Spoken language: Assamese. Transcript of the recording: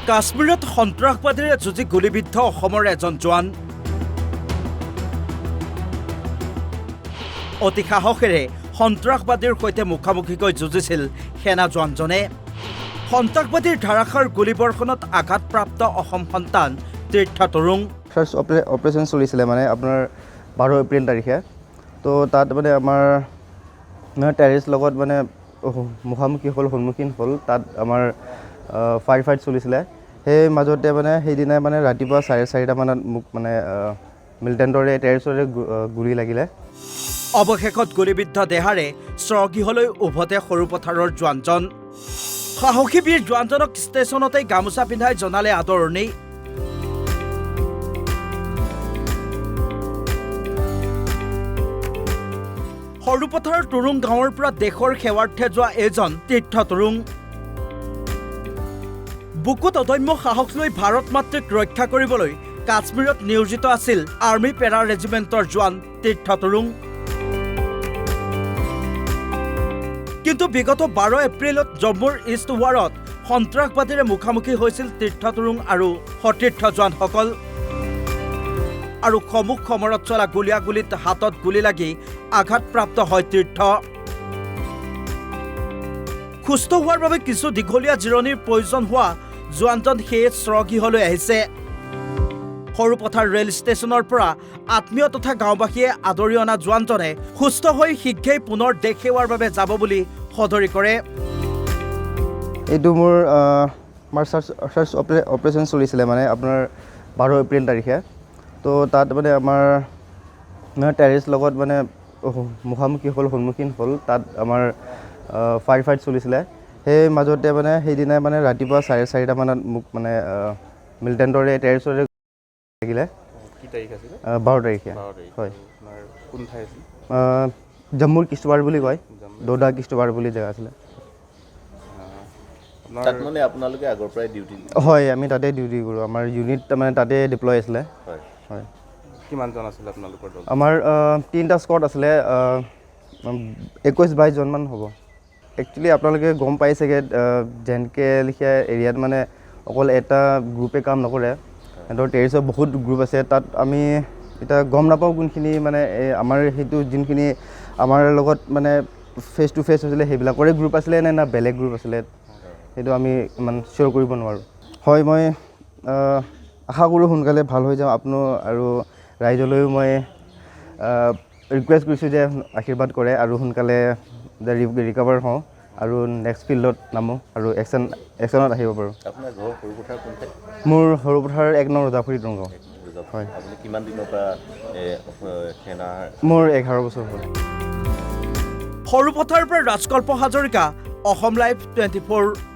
কাশ্মীৰত সন্ত্ৰাসবাদীৰে যুঁজি গুলীবিদ্ধ অসমৰ এজন জোৱান অতি সাহসেৰে সন্ত্ৰাসবাদীৰ সৈতে মুখামুখিকৈ যুঁজিছিল সেনা জোৱানজনে সন্ত্ৰাসবাদীৰ ধাৰাসাৰ গুলীবৰ্ষণত আঘাতপ্ৰাপ্ত অসম সন্তান তীৰ্থ তৰুং ফাৰ্ষ্ট অপাৰেশ্যন চলিছিলে মানে আপোনাৰ 12 এপ্ৰিল তাৰিখে তো তাত মানে আমাৰ টেৰিষ্ট লগত মানে মুখামুখি হ'ল সন্মুখীন হ'ল তাত আমাৰ ফাইট চলিছিলে সেই মাজতে মানে সেইদিনা মানে ৰাতিপুৱা 4:30 মানত মোক মানে মিলিটেণ্টৰে টেৰিষ্টৰে গুলি লাগিলে অৱশেষত গুলীবিদ্ধ দেহাৰে স্বগৃহলৈ উভতে সৰুপথাৰৰ জোৱানজন সাহসী বীৰ জোৱানজনক ষ্টেচনতে গামোচা পিন্ধাই জনালে আদৰণি সৰুপথাৰৰ তৰুং গাঁৱৰ পৰা দেশৰ সেৱাৰ্থে যোৱা এজন তীৰ্থ তৰুং বুকুত অদম্য সাহস লৈ ভাৰত মাতৃক ৰক্ষা কৰিবলৈ কাশ্মীৰত নিয়োজিত আছিল আৰ্মি পেৰা ৰেজিমেণ্টৰ জোৱান তীৰ্থ তৰুং কিন্তু বিগত 12 এপ্ৰিলত জম্মুৰ ইষ্ট ৱাৰত সন্ত্ৰাসবাদীৰে মুখামুখি হৈছিল তীৰ্থ তৰুং আৰু সতীৰ্থ জোৱানসকল আৰু সমুখ সমৰত চলা গুলিয়াগুলিত হাতত গুলি লাগি আঘাতপ্ৰাপ্ত হয় তীৰ্থ সুস্থ হোৱাৰ বাবে কিছু দীঘলীয়া জিৰণিৰ প্ৰয়োজন হোৱা জোৱানজন সেয়ে স্বগৃহলৈ আহিছে সৰুপথাৰ ৰেল ষ্টেচনৰ পৰা আত্মীয় তথা গাঁওবাসীয়ে আদৰি অনা জোৱানজনে সুস্থ হৈ শীঘ্ৰেই পুনৰ দেশ সেৱাৰ বাবে যাব বুলি সদৰি কৰে এইটো মোৰ ফাৰ্ষ্ট অপাৰেশ্যন চলিছিলে মানে আপোনাৰ 12 এপ্ৰিল তাৰিখে তো তাত মানে আমাৰ টেৰিষ্ট লগত মানে মুখামুখি হ'ল সন্মুখীন হ'ল তাত আমাৰ ফাইট চলিছিলে সেই মাজতে মানে সেইদিনা মানে ৰাতিপুৱা 4:30 মানত মোক মানে মিলিটেণ্টৰে টেৰিষ্টৰে লাগিলে কি তাৰিখ আছিল 12 তাৰিখে হয় আপোনাৰ কোন ঠাই আছিল জম্মুৰ কিষ্টৱাৰ বুলি কয় দৌদা কিষ্টৱাৰ বুলি জেগা আছিলে তাত মানে আপোনালোকে আগৰ পৰাই ডিউটি হয় আমি তাতে ডিউটি কৰোঁ আমাৰ ইউনিট মানে তাতে ডিপ্লয় আছিলে হয় হয় কিমানজন আছিল আপোনালোকৰ দল আমাৰ 3টা স্কোৱাড আছিলে 21-22 জনমান হ'ব একচুৱেলি আপোনালোকে গম পাই চাগে যেনকে লিখীয়া এৰিয়াত মানে অকল এটা গ্ৰুপে কাম নকৰে সিহঁতৰ টেৰিষ্টৰ বহুত গ্ৰুপ আছে তাত আমি এতিয়া গম নাপাওঁ কোনখিনি মানে আমাৰ সেইটো যোনখিনি আমাৰ লগত মানে ফেচ টু ফেচ হৈছিলে সেইবিলাকৰে গ্ৰুপ আছিলে নে না বেলেগ গ্ৰুপ আছিলে সেইটো আমি ইমান চিয়'ৰ কৰিব নোৱাৰোঁ হয় মই আশা কৰোঁ সোনকালে ভাল হৈ যাওঁ আপোনাৰ আৰু ৰাইজলৈও মই ৰিকুৱেষ্ট কৰিছোঁ যে আশীৰ্বাদ কৰে আৰু সোনকালে ৰিকভাৰ হওঁ আৰু নেক্সট ফিল্ডত নামো আৰু একশ্যনত আহিব পাৰোঁ আপোনাৰ ঘৰ সৰুপথাৰ কোন ঠাই মোৰ সৰুপথাৰ 1 নং ৰজাপুৰী দৰংগাঁও হয় আপুনি কিমান দিনৰ পৰা সেনা মোৰ 11 বছৰ হ'ল সৰুপথাৰৰ পৰা ৰাজকল্প হাজৰিকা অসম লাইভ 24